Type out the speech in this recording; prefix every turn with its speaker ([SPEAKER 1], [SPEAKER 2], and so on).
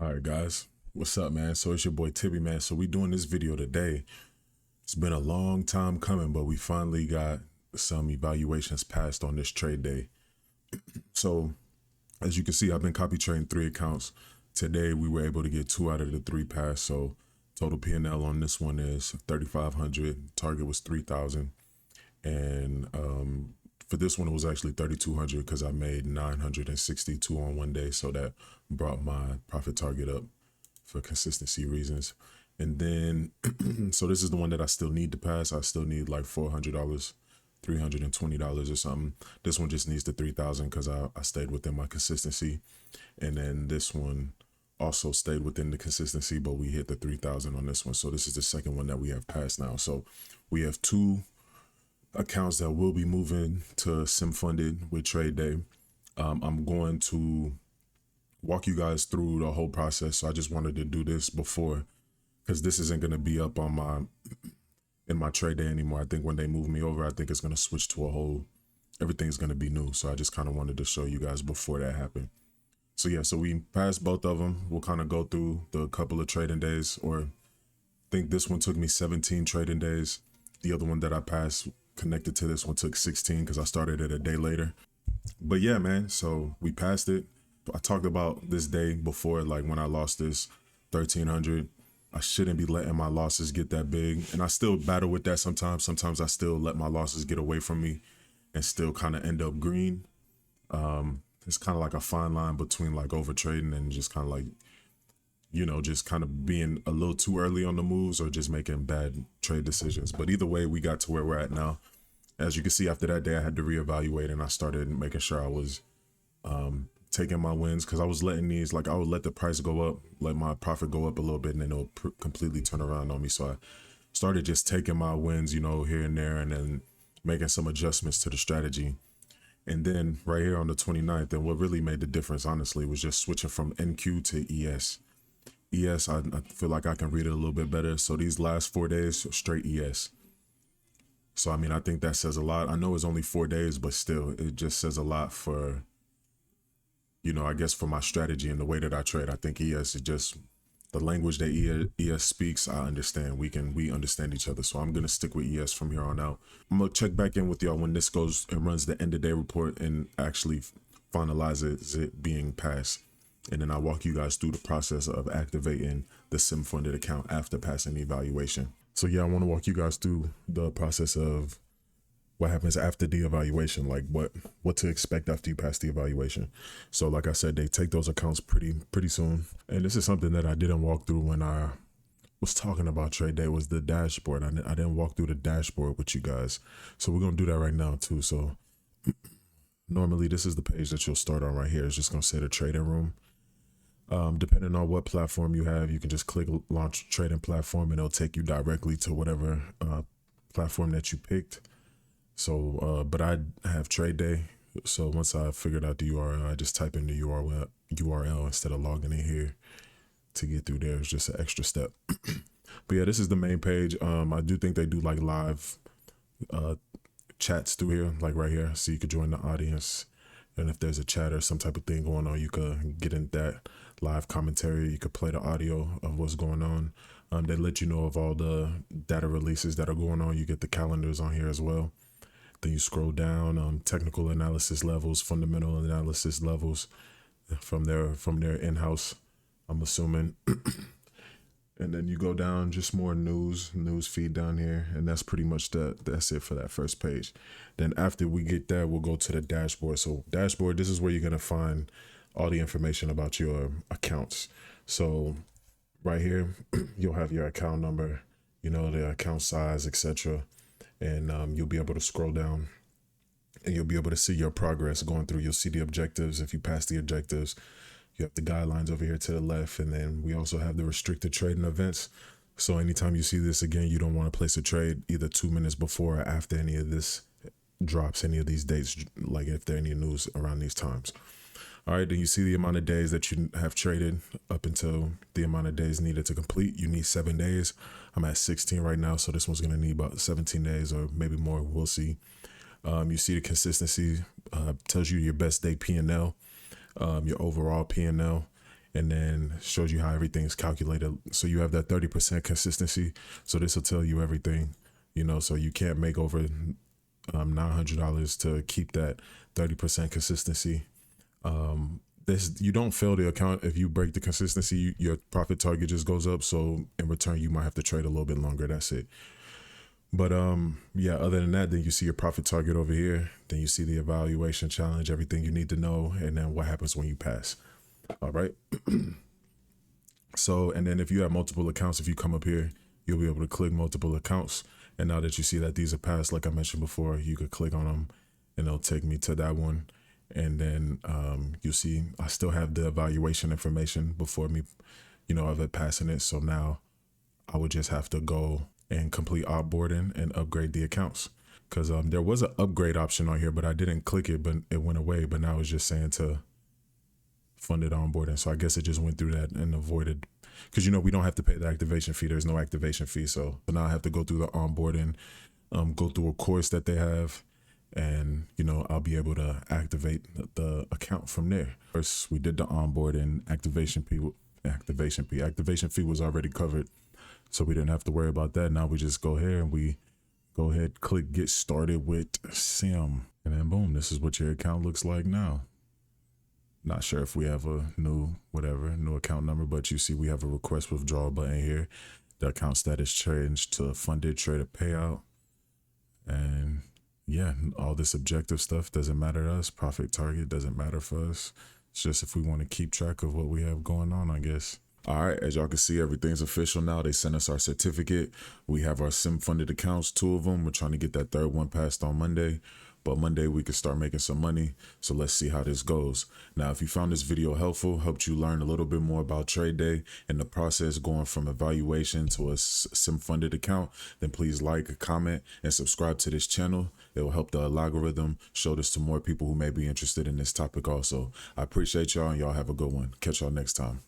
[SPEAKER 1] All right, guys, what's up, man? So it's your boy Tibby, man. So we doing this video today. It's been a long time coming, but we finally got some evaluations passed on this trade day. So as you can see, I've been copy trading 3 accounts. Today we were able to get 2 out of the 3 passed. So total P&L on this one is 3,500. Target was 3,000, and for this one it was actually 3,200 because I made 962 on one day. So that brought my profit target up for consistency reasons. And then so this is the one that I still need to pass. I still need like $400, $320 or something. This one just needs the 3,000 because I stayed within my consistency. And then this one also stayed within the consistency, but we hit the 3,000 on this one. So this is the second one that we have passed now. So we have 2 accounts that will be moving to sim funded with TradeDay. I'm going to walk you guys through the whole process. So I just wanted to do this before, because this isn't going to be up on in my TradeDay anymore. I think when they move me over, I think it's going to switch to everything's going to be new. So I just kind of wanted to show you guys before that happened. So yeah, so we passed both of them. We'll kind of go through the couple of trading days, or I think this one took me 17 trading days. The other one that I passed connected to this one took 16 because I started it a day later. But yeah, man, so we passed it. I talked about this day before, like when I lost this 1,300. I shouldn't be letting my losses get that big. And I still battle with that sometimes. Sometimes I still let my losses get away from me and still kind of end up green. It's kind of like a fine line between like over trading and just kind of like, just kind of being a little too early on the moves or just making bad trade decisions. But either way, we got to where we're at now. As you can see, after that day, I had to reevaluate, and I started making sure I was taking my wins, because I was letting these, like I would let the price go up, let my profit go up a little bit, and then it'll completely turn around on me. So I started just taking my wins, here and there, and then making some adjustments to the strategy. And then right here on the 29th, and what really made the difference, honestly, was just switching from NQ to ES. ES, I feel like I can read it a little bit better. So these last 4 days, straight ES. So, I mean, I think that says a lot. I know it's only 4 days, but still, it just says a lot for, I guess for my strategy and the way that I trade. I think ES is just the language that ES speaks. I understand. We understand each other. So I'm going to stick with ES from here on out. I'm going to check back in with y'all when this goes and runs the end of day report and actually finalizes it being passed. And then I'll walk you guys through the process of activating the sim funded account after passing the evaluation. So yeah, I want to walk you guys through the process of what happens after the evaluation, like what to expect after you pass the evaluation. So like I said, they take those accounts pretty soon. And this is something that I didn't walk through when I was talking about TradeDay, was the dashboard. I didn't walk through the dashboard with you guys. So we're going to do that right now too. So normally this is the page that you'll start on right here. It's just going to say the trading room. Depending on what platform you have, you can just click launch trading platform and it'll take you directly to whatever platform that you picked. So, but I have TradeDay. So once I figured out the URL, I just type in the URL instead of logging in here to get through there. It's just an extra step. But yeah, this is the main page. I do think they do like live chats through here, like right here. So you could join the audience. And if there's a chat or some type of thing going on, you could get in that live commentary. You could play the audio of what's going on. They let you know of all the data releases that are going on. You get the calendars on here as well. Then you scroll down, technical analysis levels, fundamental analysis levels from their in-house, I'm assuming. And then you go down, just more news feed down here. And that's pretty much that's it for that first page. Then after we get that, we'll go to the dashboard. So dashboard, this is where you're going to find all the information about your accounts. So right here, you'll have your account number, the account size, etc. And you'll be able to scroll down and you'll be able to see your progress going through. You'll see the objectives. If you pass the objectives, you have the guidelines over here to the left. And then we also have the restricted trading events. So anytime you see this again, you don't want to place a trade either 2 minutes before or after any of this drops, any of these dates, like if there any news around these times. All right, then you see the amount of days that you have traded up until the amount of days needed to complete. You need 7 days. I'm at 16 right now, so this one's going to need about 17 days or maybe more. We'll see. You see the consistency, tells you your best day P&L, your overall P&L, and then shows you how everything's calculated. So you have that 30% consistency. So this will tell you everything, you know, so you can't make over $900 to keep that 30% consistency. This, you don't fail the account if you break the consistency. Your profit target just goes up. So in return, you might have to trade a little bit longer. That's it. But yeah, other than that, then you see your profit target over here. Then you see the evaluation challenge, everything you need to know, and then what happens when you pass. All right. So, and then if you have multiple accounts, if you come up here, you'll be able to click multiple accounts. And now that you see that these are passed, like I mentioned before, you could click on them and it'll take me to that one. And then you'll see I still have the evaluation information before me, you know, of it passing it. So now I would just have to go and complete onboarding and upgrade the accounts. Because there was an upgrade option on here, but I didn't click it, but it went away. But now it's just saying to funded onboarding. So I guess it just went through that and avoided, because, you know, we don't have to pay the activation fee. There's no activation fee. So now I have to go through the onboarding, go through a course that they have, and, you know, I'll be able to activate the account from there. First, we did the onboarding. Activation fee was already covered, so we didn't have to worry about that. Now we just go here and we go ahead, click get started with sim, and then boom, this is what your account looks like now. Not sure if we have a new account number, but you see we have a request withdrawal button here. The account status changed to funded trader payout. And yeah, all this objective stuff doesn't matter to us. Profit target doesn't matter for us. It's just if we want to keep track of what we have going on, I guess. All right, as y'all can see, everything's official now. They sent us our certificate. We have our sim funded accounts, 2 of them. We're trying to get that third one passed on Monday. But Monday we can start making some money. So let's see how this goes. Now, if you found this video helpful, helped you learn a little bit more about TradeDay and the process going from evaluation to a sim funded account, then please like, comment, and subscribe to this channel. It will help the algorithm show this to more people who may be interested in this topic also. I appreciate y'all, and y'all have a good one. Catch y'all next time.